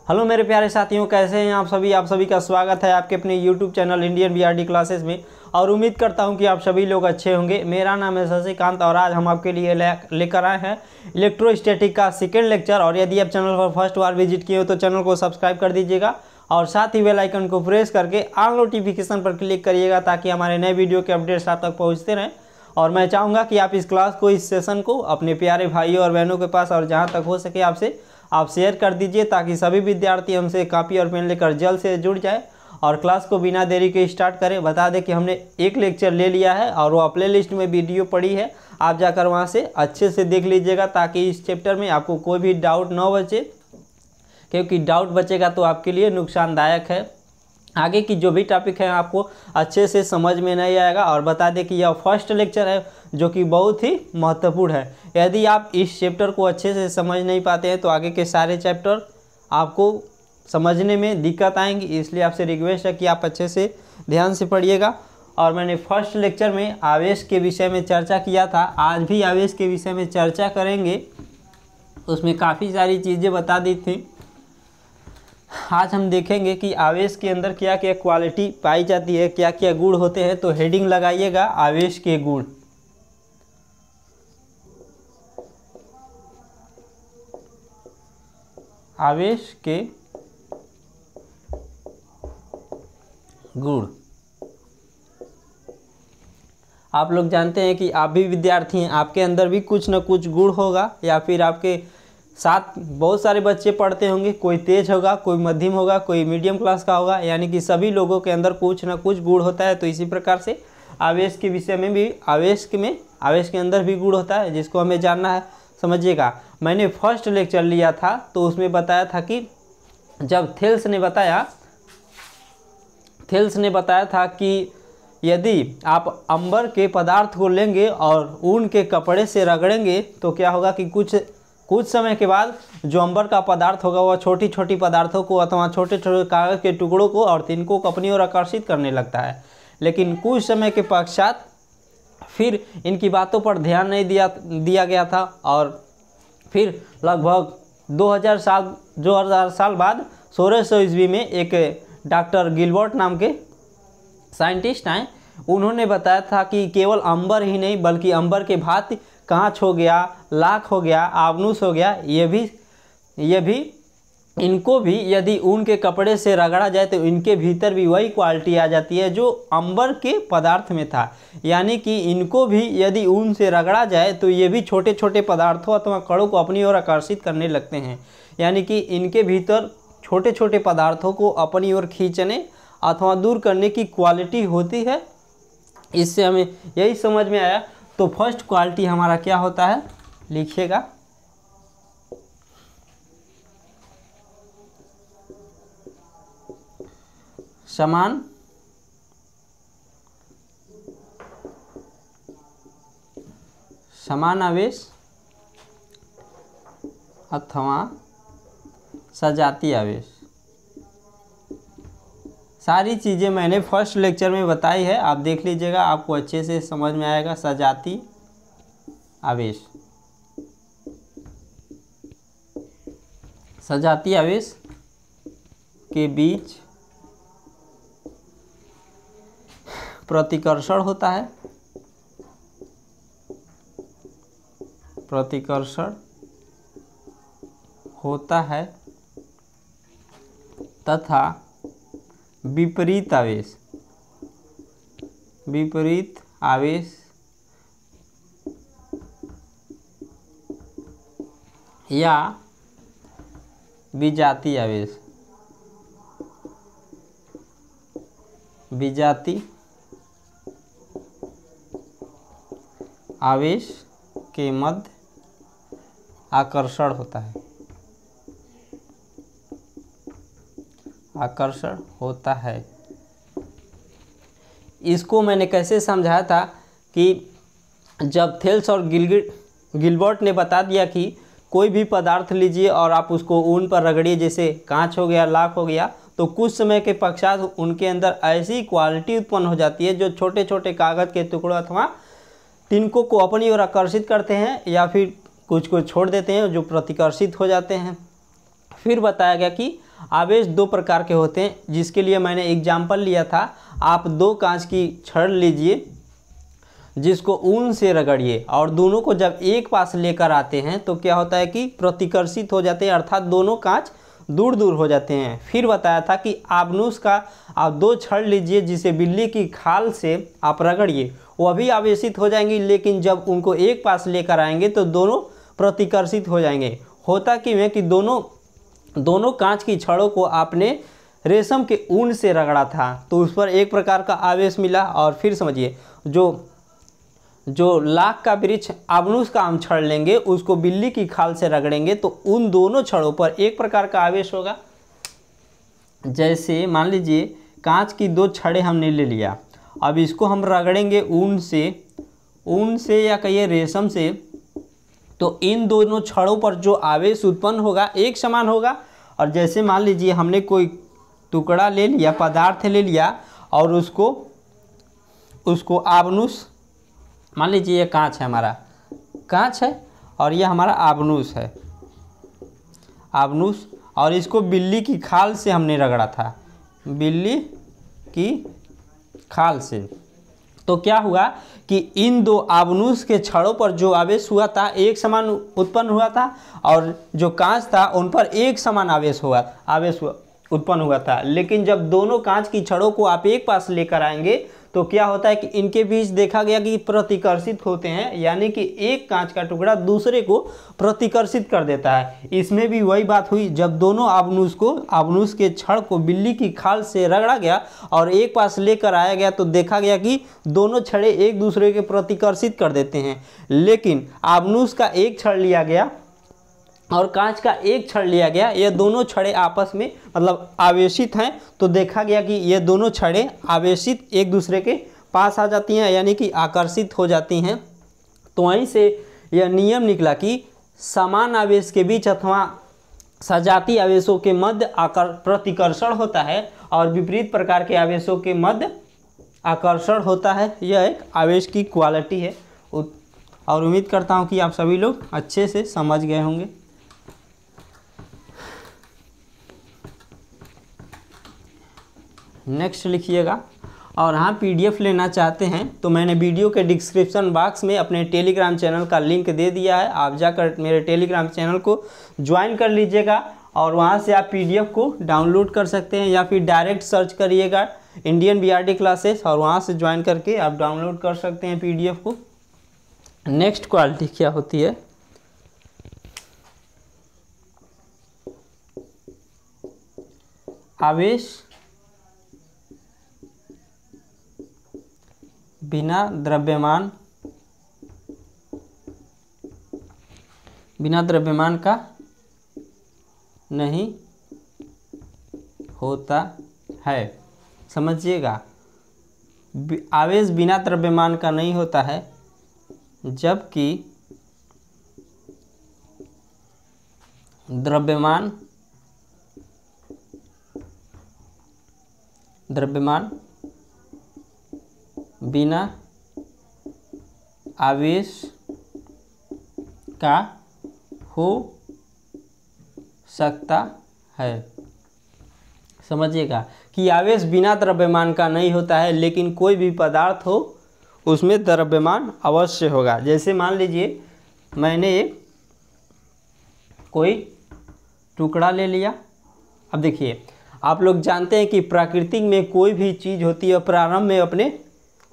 Hello मेरे प्यारे साथियों, कैसे हैं आप सभी का स्वागत है आपके अपने YouTube channel Indian BRD classes में। और उम्मीद करता हूं कि आप सभी लोग अच्छे होंगे। मेरा नाम है शशिकांत और आज हम आपके लिए लेकर आए हैं इलेक्ट्रोस्टैटिक का सेकेंड लेक्चर। और यदि आप चैनल पर फर्स्ट बार विजिट किए हो तो चैनल को सब्सक्राइब कर दीजिएगा और साथ ही बेल आइकन को प्रेस करके ऑल नोटिफिकेशन पर क्लिक करिएगा ताकि हमारे नए वीडियो के अपडेट्स आप तक पहुँचते रहें। और मैं चाहूँगा कि आप इस क्लास को, इस सेशन को अपने प्यारे भाइयों और बहनों के पास और जहाँ तक हो सके आप शेयर कर दीजिए ताकि सभी विद्यार्थी हमसे कॉपी और पेन लेकर जल्द से जुड़ जाए और क्लास को बिना देरी के स्टार्ट करें। बता दें कि हमने एक लेक्चर ले लिया है और वो प्ले लिस्ट में वीडियो पड़ी है, आप जाकर वहाँ से अच्छे से देख लीजिएगा ताकि इस चैप्टर में आपको कोई भी डाउट ना बचे, क्योंकि डाउट बचेगा तो आपके लिए नुकसानदायक है। आगे की जो भी टॉपिक है आपको अच्छे से समझ में नहीं आएगा। और बता दें कि यह फर्स्ट लेक्चर है जो कि बहुत ही महत्वपूर्ण है। यदि आप इस चैप्टर को अच्छे से समझ नहीं पाते हैं तो आगे के सारे चैप्टर आपको समझने में दिक्कत आएंगी, इसलिए आपसे रिक्वेस्ट है कि आप अच्छे से ध्यान से पढ़िएगा। और मैंने फर्स्ट लेक्चर में आवेश के विषय में चर्चा किया था, आज भी आवेश के विषय में चर्चा करेंगे। उसमें काफ़ी सारी चीज़ें बता दी थी। आज हम देखेंगे कि आवेश के अंदर क्या क्या क्वालिटी पाई जाती है, क्या क्या गुण होते हैं। तो हेडिंग लगाइएगा आवेश के गुण। आवेश के गुण। आप लोग जानते हैं कि आप भी विद्यार्थी हैं, आपके अंदर भी कुछ न कुछ गुण होगा या फिर आपके साथ बहुत सारे बच्चे पढ़ते होंगे। कोई तेज होगा, कोई मध्यम होगा, कोई मीडियम क्लास का होगा, यानी कि सभी लोगों के अंदर कुछ ना कुछ गुण होता है। तो इसी प्रकार से आवेश के विषय में भी आवेश के अंदर भी गुण होता है जिसको हमें जानना है। समझिएगा, मैंने फर्स्ट लेक्चर लिया था तो उसमें बताया था कि जब थेल्स ने बताया था कि यदि आप अंबर के पदार्थ को लेंगे और ऊन के कपड़े से रगड़ेंगे तो क्या होगा कि कुछ समय के बाद जो अंबर का पदार्थ होगा वह छोटी छोटी पदार्थों को अथवा छोटे छोटे कागज़ के टुकड़ों को और तिनकों को अपनी ओर आकर्षित करने लगता है। लेकिन कुछ समय के पश्चात फिर इनकी बातों पर ध्यान नहीं दिया गया था और फिर लगभग 2000 साल बाद 1600 ईस्वी में एक डॉक्टर गिलबर्ट नाम के साइंटिस्ट आए। उन्होंने बताया था कि केवल अंबर ही नहीं बल्कि अंबर के भांति कांच हो गया, लाख हो गया, आवनुस हो गया, ये भी इनको भी यदि ऊन के कपड़े से रगड़ा जाए तो इनके भीतर भी वही क्वालिटी आ जाती है जो अंबर के पदार्थ में था। यानी कि इनको भी यदि ऊन से रगड़ा जाए तो ये भी छोटे छोटे पदार्थों अथवा कणों को अपनी ओर आकर्षित करने लगते हैं। यानी कि इनके भीतर छोटे छोटे पदार्थों को अपनी ओर खींचने अथवा दूर करने की क्वालिटी होती है। इससे हमें यही समझ में आया। तो फर्स्ट क्वालिटी हमारा क्या होता है, लिखिएगा समान आवेश अथवा सजातीय आवेश। सारी चीज़ें मैंने फर्स्ट लेक्चर में बताई है, आप देख लीजिएगा, आपको अच्छे से समझ में आएगा। सजातीय आवेश, सजातीय आवेश के बीच प्रतिकर्षण होता है, तथा विपरीत आवेश या विजातीय आवेश के मध्य आकर्षण होता है। इसको मैंने कैसे समझाया था कि जब थेल्स और गिलबर्ट ने बता दिया कि कोई भी पदार्थ लीजिए और आप उसको ऊन पर रगड़िए, जैसे कांच हो गया, लाख हो गया, तो कुछ समय के पश्चात उनके अंदर ऐसी क्वालिटी उत्पन्न हो जाती है जो छोटे छोटे कागज़ के टुकड़ों अथवा तिनकों को अपनी ओर आकर्षित करते हैं या फिर कुछ को छोड़ देते हैं जो प्रतिकर्षित हो जाते हैं। फिर बताया गया कि आवेश दो प्रकार के होते हैं, जिसके लिए मैंने एग्जाम्पल लिया था। आप दो कांच की छड़ लीजिए जिसको ऊन से रगड़िए और दोनों को जब एक पास लेकर आते हैं तो क्या होता है कि प्रतिकर्षित हो जाते हैं, अर्थात दोनों कांच दूर दूर हो जाते हैं। फिर बताया था कि आबनूस का आप दो छड़ लीजिए जिसे बिल्ली की खाल से आप रगड़िए, वह भी आवेशित हो जाएंगी, लेकिन जब उनको एक पास लेकर आएंगे तो दोनों प्रतिकर्षित हो जाएंगे। होता कि मैं कि दोनों कांच की छड़ों को आपने रेशम के ऊन से रगड़ा था तो उस पर एक प्रकार का आवेश मिला। और फिर समझिए, जो लाख का वृक्ष आबनूस का हम छड़ लेंगे उसको बिल्ली की खाल से रगड़ेंगे तो उन दोनों छड़ों पर एक प्रकार का आवेश होगा। जैसे मान लीजिए कांच की दो छड़ें हमने ले लिया, अब इसको हम रगड़ेंगे ऊन से या कहिए रेशम से, तो इन दोनों छड़ों पर जो आवेश उत्पन्न होगा एक समान होगा। और जैसे मान लीजिए हमने कोई टुकड़ा ले लिया, पदार्थ ले लिया और उसको आबनूस, मान लीजिए ये कांच है, हमारा कांच है और ये हमारा आबनूस है, आबनूस, और इसको बिल्ली की खाल से हमने रगड़ा था, बिल्ली की खाल से। तो क्या हुआ कि इन दो आबनूस के छड़ों पर जो आवेश हुआ था एक समान उत्पन्न हुआ था और जो कांच था उन पर एक समान आवेश उत्पन्न हुआ था। लेकिन जब दोनों कांच की छड़ों को आप एक पास लेकर आएंगे तो क्या होता है कि इनके बीच देखा गया कि प्रतिकर्षित होते हैं, यानी कि एक कांच का टुकड़ा दूसरे को प्रतिकर्षित कर देता है। इसमें भी वही बात हुई, जब दोनों आबनूस के छड़ को बिल्ली की खाल से रगड़ा गया और एक पास लेकर आया गया तो देखा गया कि दोनों छड़े एक दूसरे के प्रतिकर्षित कर देते हैं। लेकिन आबनूस का एक छड़ लिया गया और कांच का एक छड़ लिया गया, ये दोनों छड़े आपस में मतलब आवेशित हैं, तो देखा गया कि ये दोनों छड़े आवेशित एक दूसरे के पास आ जाती हैं, यानी कि आकर्षित हो जाती हैं। तो वहीं से यह नियम निकला कि समान आवेश के बीच अथवा सजाती आवेशों के मध्य प्रतिकर्षण होता है और विपरीत प्रकार के आवेशों के मध्य आकर्षण होता है। यह एक आवेश की क्वालिटी है और उम्मीद करता हूँ कि आप सभी लोग अच्छे से समझ गए होंगे। नेक्स्ट लिखिएगा। और हाँ, पीडीएफ लेना चाहते हैं तो मैंने वीडियो के डिस्क्रिप्शन बॉक्स में अपने टेलीग्राम चैनल का लिंक दे दिया है, आप जाकर मेरे टेलीग्राम चैनल को ज्वाइन कर लीजिएगा और वहाँ से आप पीडीएफ को डाउनलोड कर सकते हैं या फिर डायरेक्ट सर्च करिएगा इंडियन बीआरडी क्लासेस और वहाँ से ज्वाइन करके आप डाउनलोड कर सकते हैं पीडीएफ को। नेक्स्ट क्वालिटी क्या होती है? आवेश बिना द्रव्यमान का नहीं होता है। समझिएगा, आवेश बिना द्रव्यमान का नहीं होता है, जबकि द्रव्यमान बिना आवेश का हो सकता है। समझिएगा कि आवेश बिना द्रव्यमान का नहीं होता है, लेकिन कोई भी पदार्थ हो उसमें द्रव्यमान अवश्य होगा। जैसे मान लीजिए मैंने एक कोई टुकड़ा ले लिया। अब देखिए, आप लोग जानते हैं कि प्राकृतिक में कोई भी चीज़ होती है प्रारंभ में अपने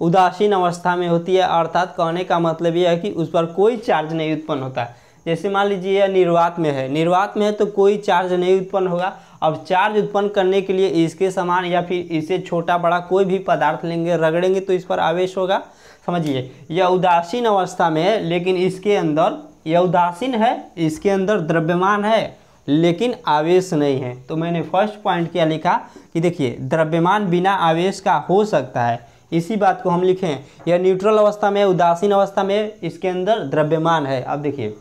उदासीन अवस्था में होती है, अर्थात कहने का मतलब यह है कि उस पर कोई चार्ज नहीं उत्पन्न होता। जैसे मान लीजिए यह निर्वात में है तो कोई चार्ज नहीं उत्पन्न होगा। अब चार्ज उत्पन्न करने के लिए इसके समान या फिर इससे छोटा बड़ा कोई भी पदार्थ लेंगे, रगड़ेंगे तो इस पर आवेश होगा। समझिए, यह उदासीन अवस्था में है, लेकिन इसके अंदर यह उदासीन है, इसके अंदर द्रव्यमान है लेकिन आवेश नहीं है। तो मैंने फर्स्ट पॉइंट क्या लिखा कि देखिए, द्रव्यमान बिना आवेश का हो सकता है। इसी बात को हम लिखें, यह न्यूट्रल अवस्था में, उदासीन अवस्था में, इसके अंदर द्रव्यमान है। अब देखिए,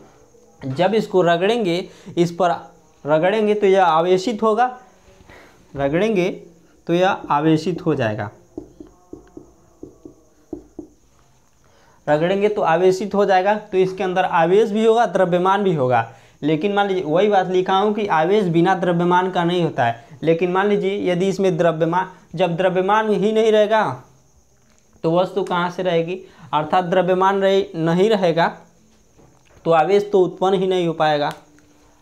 जब इसको रगड़ेंगे, इस पर रगड़ेंगे तो यह आवेशित होगा, रगड़ेंगे तो यह आवेशित हो जाएगा, रगड़ेंगे तो आवेशित हो जाएगा। तो इसके अंदर आवेश भी होगा, द्रव्यमान भी होगा। लेकिन मान लीजिए वही बात लिखा हूँ कि आवेश बिना द्रव्यमान का नहीं होता है। लेकिन मान लीजिए यदि इसमें द्रव्यमान, जब द्रव्यमान ही नहीं रहेगा तो वस्तु कहाँ से रहेगी, अर्थात द्रव्यमान नहीं रहेगा तो आवेश तो उत्पन्न ही नहीं हो पाएगा,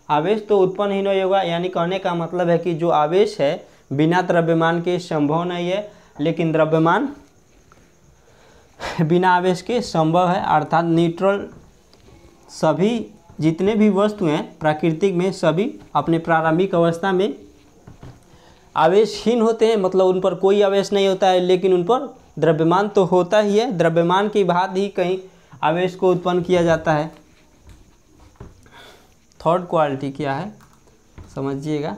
आवेश तो उत्पन्न ही नहीं होगा। यानी कहने का मतलब है कि जो आवेश है बिना द्रव्यमान के संभव नहीं है, लेकिन द्रव्यमान बिना आवेश के संभव है। अर्थात न्यूट्रल सभी जितने भी वस्तु हैं प्राकृतिक में सभी अपने प्रारंभिक अवस्था में आवेशहीन होते हैं, मतलब उन पर कोई आवेश नहीं होता है, लेकिन उन पर द्रव्यमान तो होता ही है। द्रव्यमान के बाद ही कहीं आवेश को उत्पन्न किया जाता है। थर्ड क्वालिटी क्या है समझिएगा,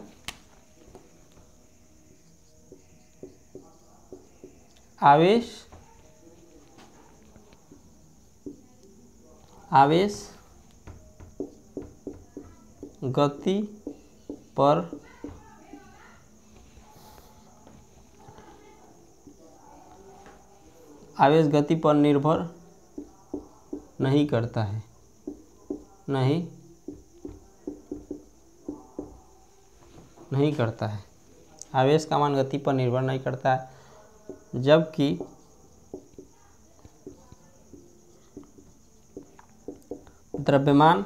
आवेश गति पर निर्भर नहीं करता है, नहीं करता है। आवेश का मान गति पर निर्भर नहीं करता है, जबकि द्रव्यमान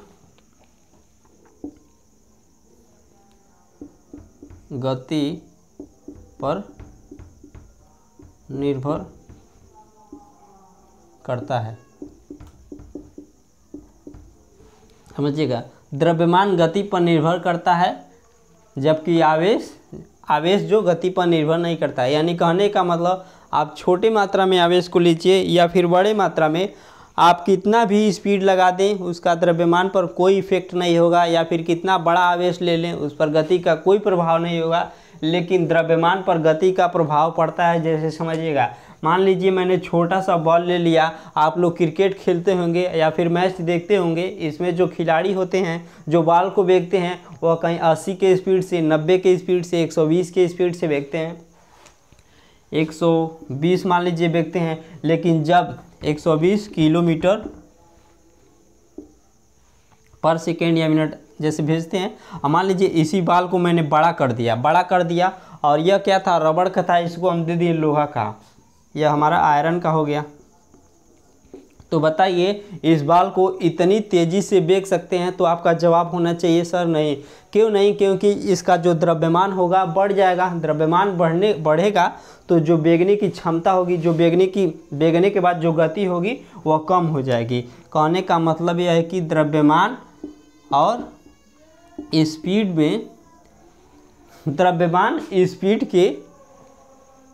गति पर निर्भर करता है। समझिएगा, द्रव्यमान गति पर निर्भर करता है जबकि आवेश जो गति पर निर्भर नहीं करता है। यानी कहने का मतलब आप छोटे मात्रा में आवेश को लीजिए या फिर बड़े मात्रा में, आप कितना भी स्पीड लगा दें उसका द्रव्यमान पर कोई इफेक्ट नहीं होगा, या फिर कितना बड़ा आवेश ले लें उस पर गति का कोई प्रभाव नहीं होगा, लेकिन द्रव्यमान पर गति का प्रभाव पड़ता है। जैसे समझिएगा, मान लीजिए मैंने छोटा सा बॉल ले लिया, आप लोग क्रिकेट खेलते होंगे या फिर मैच देखते होंगे, इसमें जो खिलाड़ी होते हैं जो बॉल को फेंकते हैं वह कहीं 80 के स्पीड से, 90 के स्पीड से, 120 के स्पीड से फेंकते हैं, 120 मान लीजिए फेंकते हैं। लेकिन जब 120 किलोमीटर पर सेकेंड या मिनट जैसे भेजते हैं, मान लीजिए इसी बॉल को मैंने बड़ा कर दिया और यह क्या था, रबड़ का था, इसको हम दे दिए लोहा का, यह हमारा आयरन का हो गया। तो बताइए इस बॉल को इतनी तेज़ी से फेंक सकते हैं? तो आपका जवाब होना चाहिए सर नहीं। क्यों नहीं? क्योंकि इसका जो द्रव्यमान होगा बढ़ जाएगा। द्रव्यमान बढ़ेगा तो जो फेंकने की क्षमता होगी, जो फेंकने के बाद जो गति होगी वह कम हो जाएगी। कहने का मतलब यह है कि द्रव्यमान और स्पीड में, द्रव्यमान स्पीड के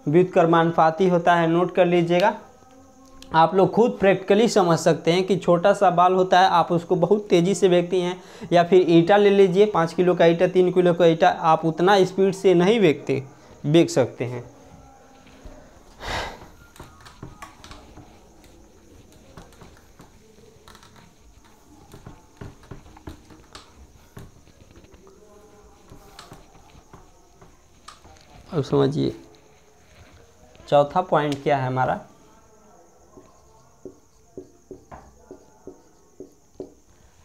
व्युत्क्रमानुपाती होता है। नोट कर लीजिएगा, आप लोग खुद प्रैक्टिकली समझ सकते हैं कि छोटा सा बाल होता है, आप उसको बहुत तेज़ी से फेंकते हैं, या फिर ईंटा ले लीजिए, 5 किलो का ईंटा, 3 किलो का ईंटा, आप उतना स्पीड से नहीं फेंक सकते हैं। अब समझिए चौथा पॉइंट क्या है हमारा,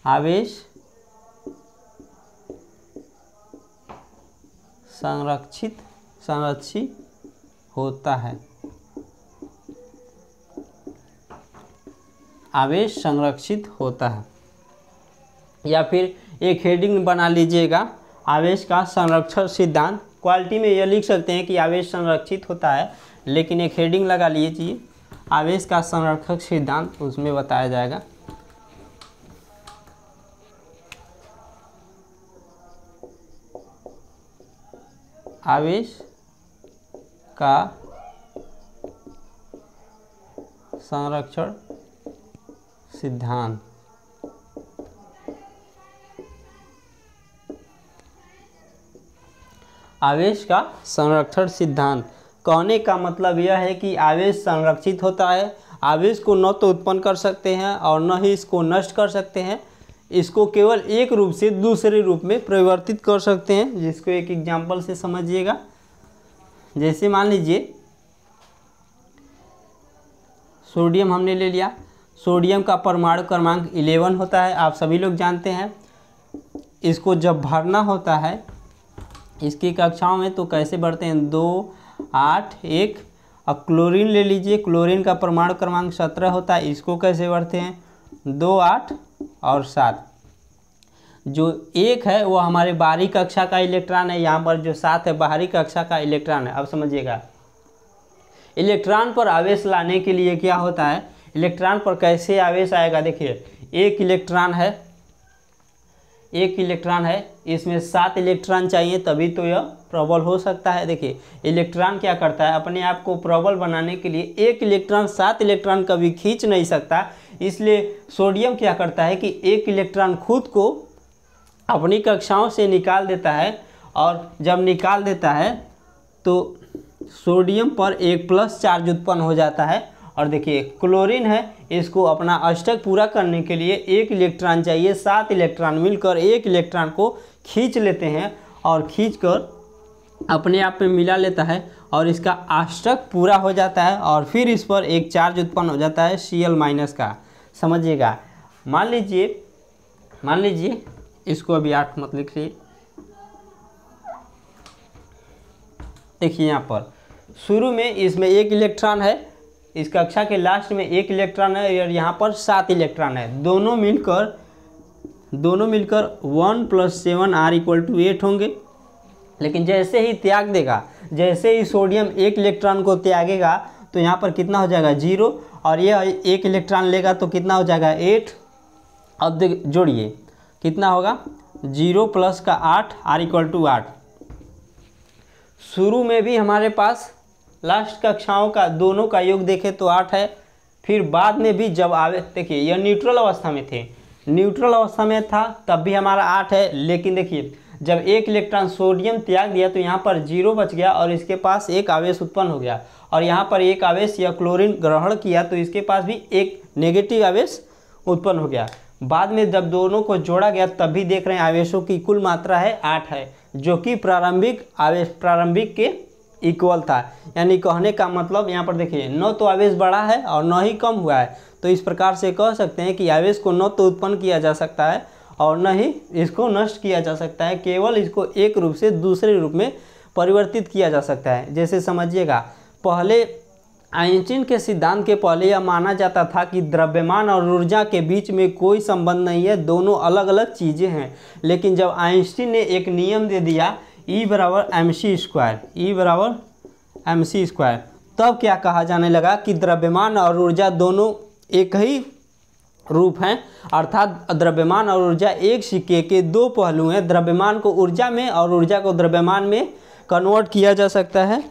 आवेश संरक्षित होता है। आवेश संरक्षित होता है, या फिर एक हेडिंग बना लीजिएगा, आवेश का संरक्षण सिद्धांत। क्वालिटी में यह लिख सकते हैं कि आवेश संरक्षित होता है, लेकिन एक हेडिंग लगा लीजिए, आवेश का संरक्षक सिद्धांत, उसमें बताया जाएगा। आवेश का संरक्षण सिद्धांत। आवेश का संरक्षण सिद्धांत कहने का मतलब यह है कि आवेश संरक्षित होता है। आवेश को न तो उत्पन्न कर सकते हैं और न ही इसको नष्ट कर सकते हैं, इसको केवल एक रूप से दूसरे रूप में परिवर्तित कर सकते हैं, जिसको एक एग्जाम्पल से समझिएगा। जैसे मान लीजिए सोडियम हमने ले लिया, सोडियम का परमाणु क्रमांक 11 होता है, आप सभी लोग जानते हैं। इसको जब भरना होता है इसकी कक्षाओं में तो कैसे भरते हैं, 2, 8, 1। अब क्लोरीन ले लीजिए, क्लोरीन का परमाणु क्रमांक 17 होता है, इसको कैसे भरते हैं, 2, 8 और 7। जो 1 है वो हमारे बाहरी कक्षा का इलेक्ट्रॉन है, यहाँ पर जो 7 है बाहरी कक्षा का इलेक्ट्रॉन है। अब समझिएगा, इलेक्ट्रॉन पर आवेश लाने के लिए क्या होता है, इलेक्ट्रॉन पर कैसे आवेश आएगा। देखिए, एक इलेक्ट्रॉन है, इसमें 7 इलेक्ट्रॉन चाहिए तभी तो यह प्रबल हो सकता है। देखिए, इलेक्ट्रॉन क्या करता है, अपने आप को प्रबल बनाने के लिए एक इलेक्ट्रॉन 7 इलेक्ट्रॉन कभी खींच नहीं सकता, इसलिए सोडियम क्या करता है कि एक इलेक्ट्रॉन खुद को अपनी कक्षाओं से निकाल देता है, और जब निकाल देता है तो सोडियम पर एक प्लस चार्ज उत्पन्न हो जाता है। और देखिए, क्लोरीन है, इसको अपना अष्टक पूरा करने के लिए एक इलेक्ट्रॉन चाहिए, 7 इलेक्ट्रॉन मिलकर एक इलेक्ट्रॉन को खींच लेते हैं और खींचकर अपने आप में मिला लेता है और इसका अष्टक पूरा हो जाता है और फिर इस पर एक चार्ज उत्पन्न हो जाता है Cl- का। समझिएगा, मान लीजिए इसको अभी 8 मत लिखिए। देखिए, यहाँ पर शुरू में इसमें एक इलेक्ट्रॉन है, इस कक्षा के लास्ट में एक इलेक्ट्रॉन है और यहाँ पर 7 इलेक्ट्रॉन है। दोनों मिलकर 1 + 7 r = 8 होंगे। लेकिन जैसे ही त्याग देगा, जैसे ही सोडियम एक इलेक्ट्रॉन को त्यागेगा तो यहाँ पर कितना हो जाएगा, 0, और यह एक इलेक्ट्रॉन लेगा तो कितना हो जाएगा, 8। अब जोड़िए कितना होगा, 0 + 8 r = 8। शुरू में भी हमारे पास लास्ट कक्षाओं का दोनों का योग देखें तो 8 है, फिर बाद में भी जब आवे, देखिए यह न्यूट्रल अवस्था में थे, न्यूट्रल अवस्था में था तब भी हमारा 8 है। लेकिन देखिए, जब एक इलेक्ट्रॉन सोडियम त्याग दिया तो यहाँ पर 0 बच गया और इसके पास एक आवेश उत्पन्न हो गया, और यहाँ पर एक आवेश या क्लोरीन ग्रहण किया तो इसके पास भी एक नेगेटिव आवेश उत्पन्न हो गया। बाद में जब दोनों को जोड़ा गया तब भी देख रहे हैं आवेशों की कुल मात्रा है 8 है, जो कि प्रारंभिक के इक्वल था। यानी कहने का मतलब यहाँ पर देखिए, न तो आवेश बढ़ा है और न ही कम हुआ है। तो इस प्रकार से कह सकते हैं कि आवेश को न तो उत्पन्न किया जा सकता है और न ही इसको नष्ट किया जा सकता है, केवल इसको एक रूप से दूसरे रूप में परिवर्तित किया जा सकता है। जैसे समझिएगा, पहले आइंस्टीन के सिद्धांत के पहले यह माना जाता था कि द्रव्यमान और ऊर्जा के बीच में कोई संबंध नहीं है, दोनों अलग अलग चीज़ें हैं। लेकिन जब आइंस्टीन ने एक नियम दे दिया E = mc², तब क्या कहा जाने लगा कि द्रव्यमान और ऊर्जा दोनों एक ही रूप हैं, अर्थात द्रव्यमान और ऊर्जा एक सिक्के के दो पहलू हैं। द्रव्यमान को ऊर्जा में और ऊर्जा को द्रव्यमान में कन्वर्ट किया जा सकता है।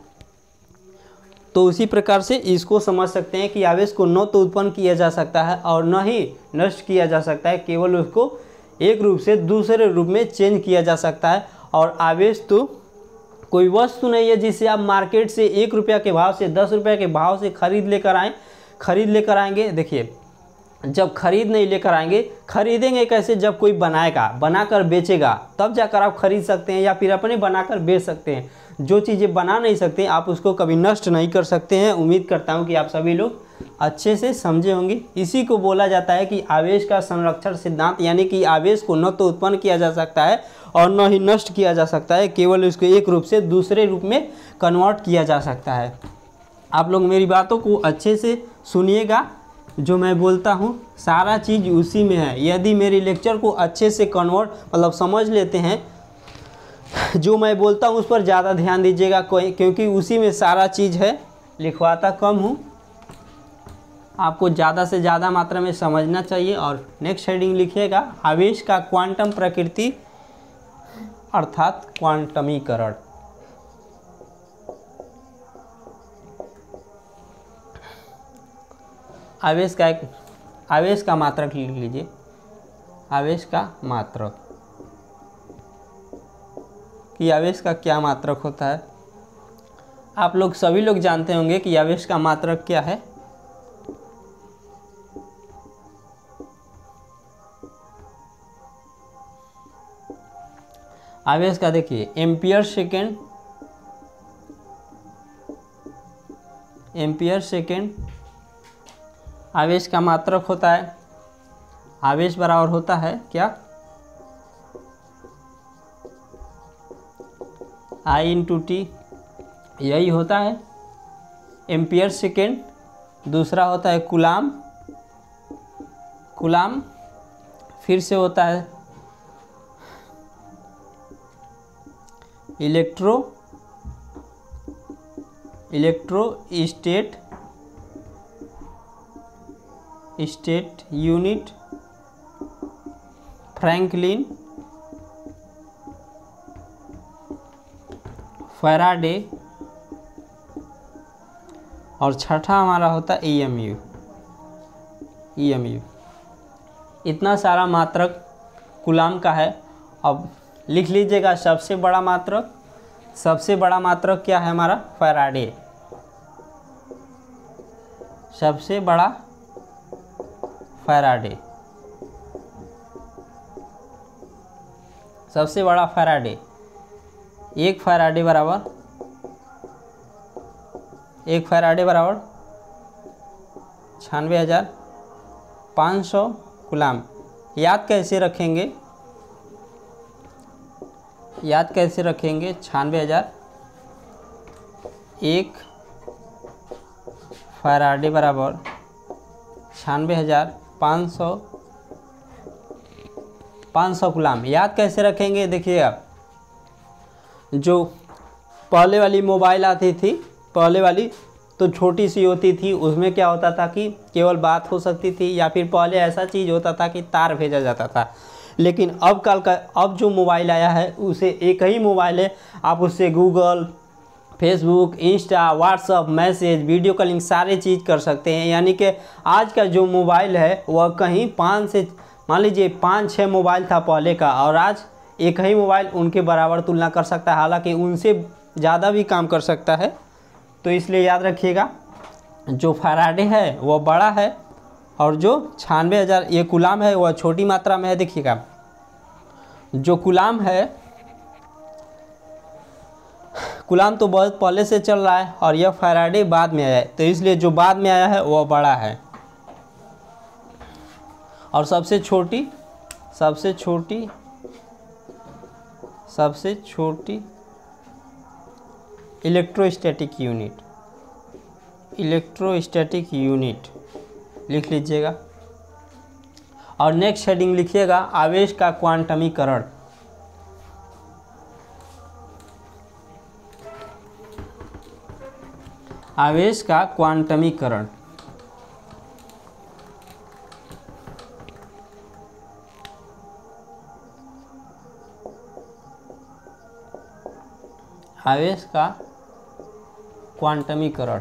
तो उसी प्रकार से इसको समझ सकते हैं कि आवेश को न तो उत्पन्न किया जा सकता है और न ही नष्ट किया जा सकता है, केवल उसको एक रूप से दूसरे रूप में चेंज किया जा सकता है। और आवेश तो कोई वस्तु नहीं है जिसे आप मार्केट से 1 रुपया के भाव से 10 रुपये के भाव से खरीद लेकर आएंगे। देखिए, जब खरीद नहीं लेकर आएंगे, खरीदेंगे कैसे, जब कोई बनाकर बेचेगा तब जाकर आप खरीद सकते हैं, या फिर अपने बनाकर बेच सकते हैं। जो चीज़ें बना नहीं सकते आप उसको कभी नष्ट नहीं कर सकते हैं। उम्मीद करता हूं कि आप सभी लोग अच्छे से समझे होंगे। इसी को बोला जाता है कि आवेश का संरक्षण सिद्धांत, यानी कि आवेश को न तो उत्पन्न किया जा सकता है और न ही नष्ट किया जा सकता है, केवल उसको एक रूप से दूसरे रूप में कन्वर्ट किया जा सकता है। आप लोग मेरी बातों को अच्छे से सुनिएगा, जो मैं बोलता हूँ सारा चीज़ उसी में है। यदि मेरी लेक्चर को अच्छे से समझ लेते हैं, जो मैं बोलता हूँ उस पर ज़्यादा ध्यान दीजिएगा, क्योंकि उसी में सारा चीज़ है। लिखवाता कम हूँ, आपको ज़्यादा से ज़्यादा मात्रा में समझना चाहिए। और नेक्स्ट हेडिंग लिखिएगा, आवेश का क्वांटम प्रकृति अर्थात क्वांटमीकरण। आवेश का मात्रक लिख लीजिए, आवेश का मात्रक, कि आवेश का क्या मात्रक होता है। आप लोग सभी लोग जानते होंगे कि आवेश का मात्रक क्या है। आवेश का देखिए एम्पियर सेकेंड आवेश का मात्रक होता है। आवेश बराबर होता है क्या, आई इंटू टी यही होता है एम्पियर सेकेंड। दूसरा होता है कूलाम, कूलाम फिर से होता है इलेक्ट्रोस्टैट यूनिट, फ्रैंकलिन, फैराडे, और छठा हमारा होता है ईएमयू। इतना सारा मात्रक कूलाम का है। अब लिख लीजिएगा सबसे बड़ा मात्रक क्या है हमारा? फैराडे। सबसे बड़ा फैराडे, सबसे बड़ा फैराडे। एक फैराडे बराबर 96,500 कूलाम। याद कैसे रखेंगे? 96,000 एक फैराडे बराबर 96,500 कूलाम। याद कैसे रखेंगे? देखिए आप, जो पहले वाली मोबाइल आती थी, पहले वाली तो छोटी सी होती थी, उसमें क्या होता था कि केवल बात हो सकती थी, या फिर पहले ऐसा चीज़ होता था कि तार भेजा जाता था। लेकिन अब जो मोबाइल आया है उसे एक ही मोबाइल है, आप उससे Google, Facebook, Insta, WhatsApp, message, video calling सारे चीज़ कर सकते हैं। यानी कि आज का जो मोबाइल है वह कहीं 5 से मान लीजिए 5-6 मोबाइल था पहले का, और आज एक ही मोबाइल उनके बराबर तुलना कर सकता है, हालांकि उनसे ज़्यादा भी काम कर सकता है। तो इसलिए याद रखिएगा जो फैराडे है वह बड़ा है, और जो 96,000 ये कूलाम है वह छोटी मात्रा में है। देखिएगा जो कूलाम है, कूलाम तो बहुत पहले से चल रहा है, और यह फैराडे बाद में आया है, तो इसलिए जो बाद में आया है वह बड़ा है। और सबसे छोटी इलेक्ट्रोस्टैटिक यूनिट लिख लीजिएगा। और नेक्स्ट हेडिंग लिखिएगा आवेश का क्वांटमीकरण। आवेश का क्वांटमीकरण। आवेश का क्वांटमीकरण।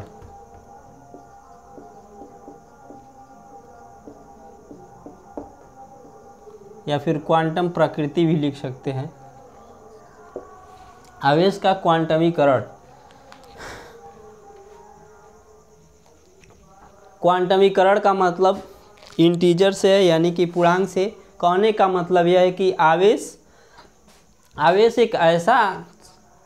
या फिर क्वांटम प्रकृति भी लिख सकते हैं। आवेश का क्वांटमीकरण। क्वांटमीकरण का मतलब इंटीजर से है, यानी कि पूर्णांक से। कहने का मतलब यह है कि आवेश एक ऐसा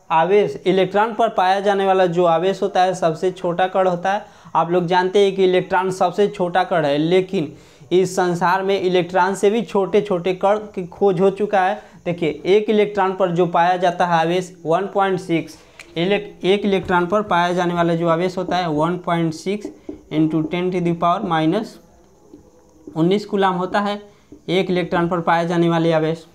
आवेश, इलेक्ट्रॉन पर पाया जाने वाला जो आवेश होता है सबसे छोटा कण होता है। आप लोग जानते हैं कि इलेक्ट्रॉन सबसे छोटा कण है, लेकिन इस संसार में इलेक्ट्रॉन से भी छोटे छोटे कण की खोज हो चुका है। देखिए एक इलेक्ट्रॉन पर जो पाया जाता है आवेश 1.6, एक इलेक्ट्रॉन पर पाया जाने वाला जो आवेश होता है 1.6 इंटू 10⁻19 कूलाम होता है एक इलेक्ट्रॉन पर पाए जाने वाले आवेश।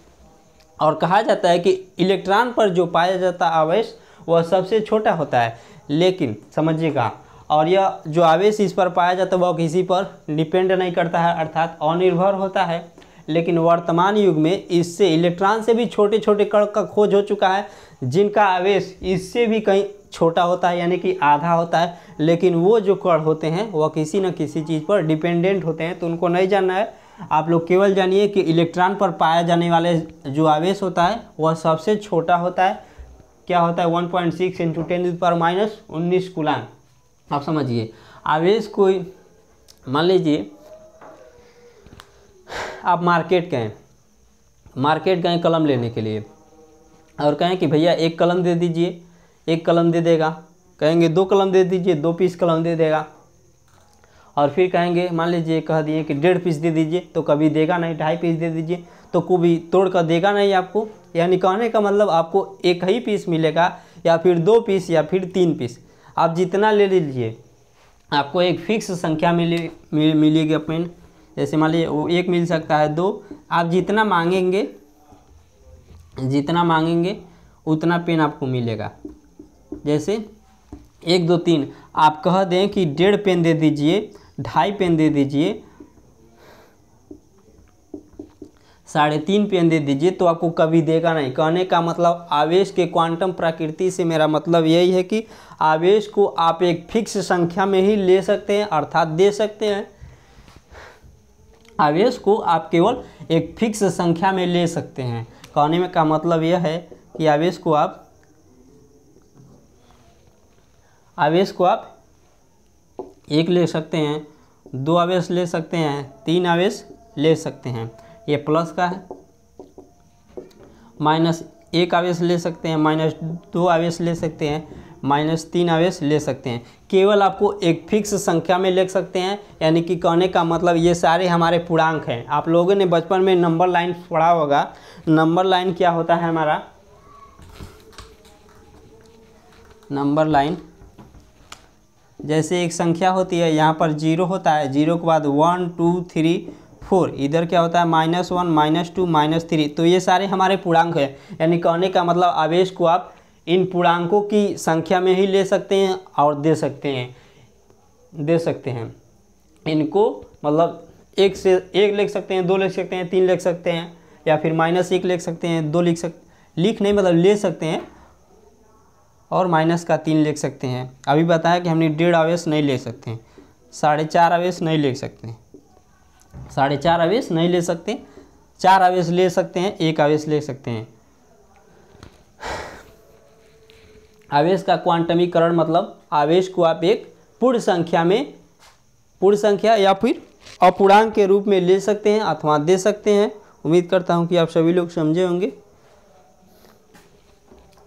और कहा जाता है कि इलेक्ट्रॉन पर जो पाया जाता आवेश वह सबसे छोटा होता है। लेकिन समझिएगा, और यह जो आवेश इस पर पाया जाता है वह किसी पर डिपेंड नहीं करता है, अर्थात अनिर्भर होता है। लेकिन वर्तमान युग में इससे इलेक्ट्रॉन से भी छोटे छोटे कण का खोज हो चुका है, जिनका आवेश इससे भी कहीं छोटा होता है, यानी कि आधा होता है। लेकिन वो जो कण होते हैं वह किसी न किसी चीज़ पर डिपेंडेंट होते हैं, तो उनको नहीं जानना है। आप लोग केवल जानिए कि इलेक्ट्रॉन पर पाया जाने वाले जो आवेश होता है वह सबसे छोटा होता है। क्या होता है 1.6 इंटू 10⁻19 कूलाम। आप समझिए, आवेश को मान लीजिए आप मार्केट गए कलम लेने के लिए, और कहें कि भैया एक कलम दे दीजिए, एक कलम दे देगा। कहेंगे 2 कलम दे दीजिए, 2 पीस कलम दे देगा। और फिर कहेंगे, मान लीजिए कह दिए कि 1.5 पीस दे दीजिए, तो कभी देगा नहीं। 2.5 पीस दे दीजिए तो कभी तोड़ कर देगा नहीं आपको। यानी कहने का मतलब आपको एक ही पीस मिलेगा, या फिर 2 पीस या फिर 3 पीस, आप जितना ले लीजिए। आपको एक फिक्स संख्या मिलेगी पेन। जैसे मान लीजिए वो 1 मिल सकता है, 2, आप जितना मांगेंगे उतना पेन आपको मिलेगा। जैसे 1 2 3 आप कह दें कि 1.5 पेन दे दीजिए, 2.5 पेन दे दीजिए, 3.5 पेन दे दीजिए, तो आपको कभी देगा नहीं। कहने का मतलब आवेश के क्वांटम प्रकृति से मेरा मतलब यही है कि आवेश को आप एक फिक्स संख्या में ही ले सकते हैं, अर्थात दे सकते हैं। आवेश को आप केवल एक फिक्स संख्या में ले सकते हैं। कहने में का मतलब यह है कि आवेश को आप 1 ले सकते हैं, 2 आवेश ले सकते हैं, 3 आवेश ले सकते हैं। ये प्लस का है। -1 आवेश ले सकते हैं, -2 आवेश ले सकते हैं, -3 आवेश ले सकते हैं। केवल आपको एक फिक्स संख्या में ले सकते हैं। यानी कि कहने का मतलब ये सारे हमारे पूर्णांक हैं। आप लोगों ने बचपन में नंबर लाइन पढ़ा होगा। नंबर लाइन क्या होता है हमारा? नंबर लाइन जैसे एक संख्या होती है, यहाँ पर 0 होता है, 0 के बाद 1 2 3 4, इधर क्या होता है -1 -2 -3। तो ये सारे हमारे पूर्णांक हैं। यानी कहने का मतलब आवेश को आप इन पूर्णांकों की संख्या में ही ले सकते हैं और दे सकते हैं। इनको मतलब 1 से 1 लिख सकते हैं, 2 लिख सकते हैं, 3 लिख सकते हैं, या फिर -1 लिख सकते हैं, 2 लिख नहीं मतलब ले सकते हैं, और -3 लिख सकते हैं। अभी बताया कि हमने 1.5 आवेश नहीं ले सकते हैं, 4.5 आवेश नहीं ले सकते हैं, 4.5 आवेश नहीं ले सकते, 4 आवेश ले सकते हैं, 1 आवेश ले सकते हैं। आवेश का क्वांटमीकरण मतलब आवेश को आप एक पूर्ण संख्या या फिर अपूर्णांक के रूप में ले सकते हैं अथवा दे सकते हैं। उम्मीद करता हूं कि आप सभी लोग समझे होंगे।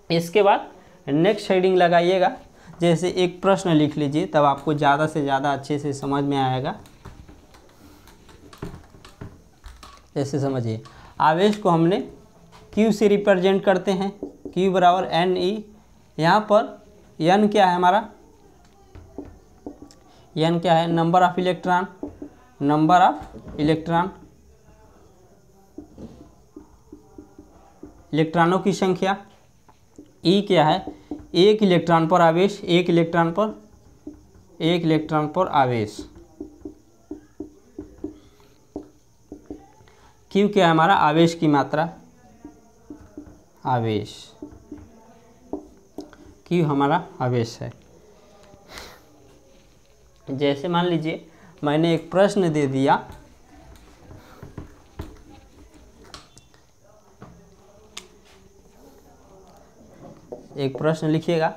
इसके बाद नेक्स्ट हेडिंग लगाइएगा। जैसे एक प्रश्न लिख लीजिए, तब आपको ज़्यादा से ज़्यादा अच्छे से समझ में आएगा। जैसे समझिए, आवेश को हमने Q से रिप्रेजेंट करते हैं, Q बराबर NE। यहाँ पर N क्या है हमारा? N क्या है? नंबर ऑफ इलेक्ट्रॉनों की संख्या। E क्या है? 1 इलेक्ट्रॉन पर आवेश, 1 इलेक्ट्रॉन पर आवेश। Q क्या है हमारा? आवेश की मात्रा, Q हमारा आवेश है। जैसे मान लीजिए मैंने एक प्रश्न दे दिया, एक प्रश्न लिखिएगा,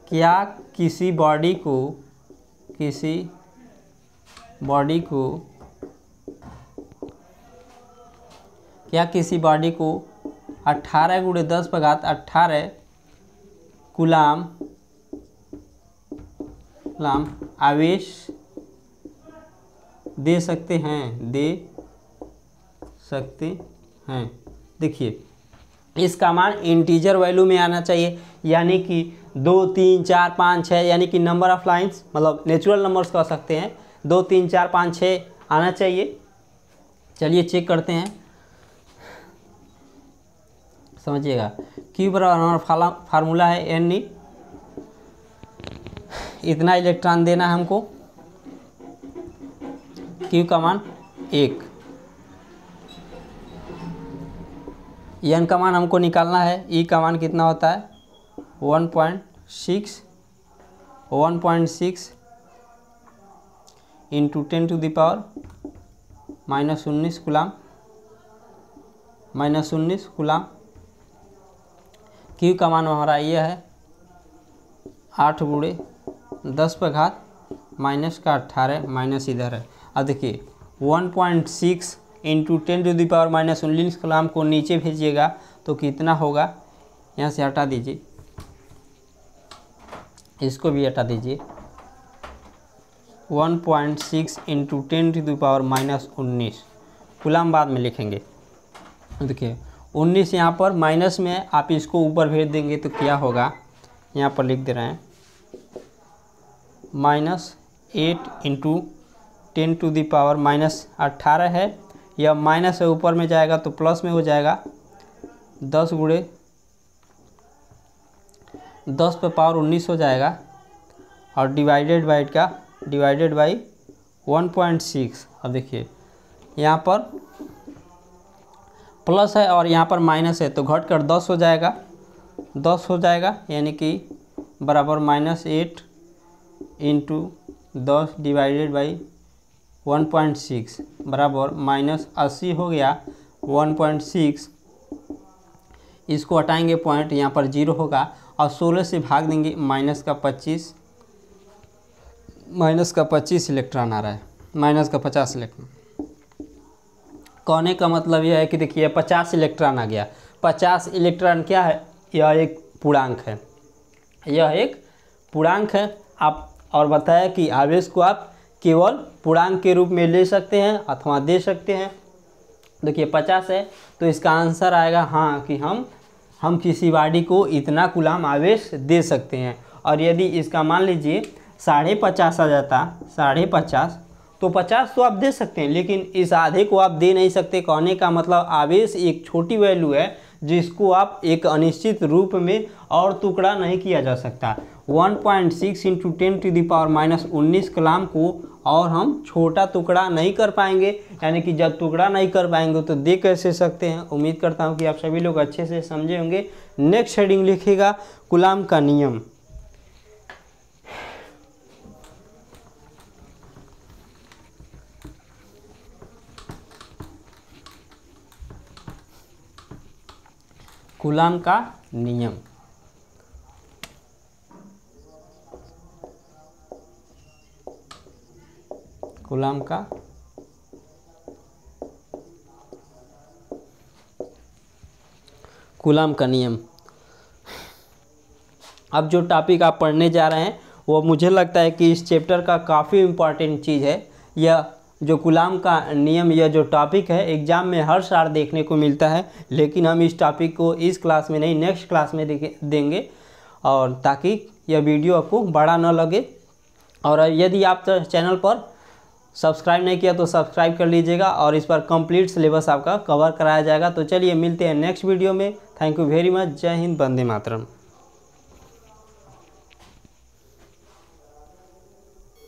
क्या किसी बॉडी को 18 × 10⁻18 कूलाम आवेश दे सकते हैं? देखिए, इसका मान इंटीजर वैल्यू में आना चाहिए, यानी कि 2 3 4 5 6, यानी कि नंबर ऑफ लाइंस मतलब नेचुरल नंबर्स कह सकते हैं। 2 3 4 5 6 आना चाहिए। चलिए चेक करते हैं, समझिएगा। Q बराबर हमारा फार्मूला है Ne। इतना इलेक्ट्रॉन देना है हमको। Q का मान 1, N का मान हमको निकालना है। E का मान कितना होता है? 1.6 इंटू 10⁻⁻19 कूलाम। Q का मान हमारा ये है 8 × 10⁻⁻18 माइनस इधर है। अब देखिए 1.6 इंटू 10⁻⁻19 कूलाम को नीचे भेजिएगा तो कितना होगा? यहाँ से हटा दीजिए, इसको भी हटा दीजिए। 1.6 इंटू 10⁻⁻19 कूलाम बाद में लिखेंगे। देखिए 19 यहाँ पर माइनस में है, आप इसको ऊपर भेज देंगे तो क्या होगा, यहाँ पर लिख दे रहे हैं -8 इंटू 10⁻−18 है। यह माइनस है, ऊपर में जाएगा तो प्लस में हो जाएगा, 10 गुणे 10 पे पावर 19 हो जाएगा और डिवाइडेड बाई 1.6। अब देखिए यहाँ पर प्लस है और यहाँ पर माइनस है तो घट कर 10 हो जाएगा, यानी कि बराबर -8 इंटू 10 डिवाइडेड बाई 1.6 बराबर -80 हो गया। 1.6 इसको हटाएंगे पॉइंट, यहाँ पर 0 होगा और 16 से भाग देंगे, माइनस का 25 इलेक्ट्रॉन आ रहा है, माइनस का 50 इलेक्ट्रॉन। कहने का मतलब यह है कि देखिए 50 इलेक्ट्रॉन आ गया। 50 इलेक्ट्रॉन क्या है, यह एक पूर्णांक है, आप और बताया कि आवेश को आप केवल पूर्णांक के रूप में ले सकते हैं अथवा दे सकते हैं। देखिए 50 है तो इसका आंसर आएगा हाँ कि हम किसी बॉडी को इतना कूलम आवेश दे सकते हैं। और यदि इसका मान लीजिए 50.5 आ जाता, 50.5 तो 50 तो आप दे सकते हैं, लेकिन इस आधे को आप दे नहीं सकते। कहने का मतलब आवेश एक छोटी वैल्यू है जिसको आप एक अनिश्चित रूप में और टुकड़ा नहीं किया जा सकता। 1.6 इंटू 10⁻−19 कलाम को और हम छोटा टुकड़ा नहीं कर पाएंगे, यानी कि जब टुकड़ा नहीं कर पाएंगे तो दे कैसे सकते हैं। उम्मीद करता हूं कि आप सभी लोग अच्छे से समझे होंगे। नेक्स्ट हेडिंग लिखिएगा कूलम का नियम। कूलम का नियम। कूलम का नियम। अब जो टॉपिक आप पढ़ने जा रहे हैं वो मुझे लगता है कि इस चैप्टर का काफ़ी इम्पॉर्टेंट चीज़ है। यह जो कूलम का नियम, यह जो टॉपिक है एग्ज़ाम में हर साल देखने को मिलता है, लेकिन हम इस टॉपिक को इस क्लास में नहीं नेक्स्ट क्लास में देंगे, और ताकि यह वीडियो आपको बड़ा न लगे। और यदि आप चैनल पर सब्सक्राइब नहीं किया तो सब्सक्राइब कर लीजिएगा और इस पर कंप्लीट सिलेबस आपका कवर कराया जाएगा। तो चलिए मिलते हैं नेक्स्ट वीडियो में। Thank you very much. जय हिंद, वंदे मातरम।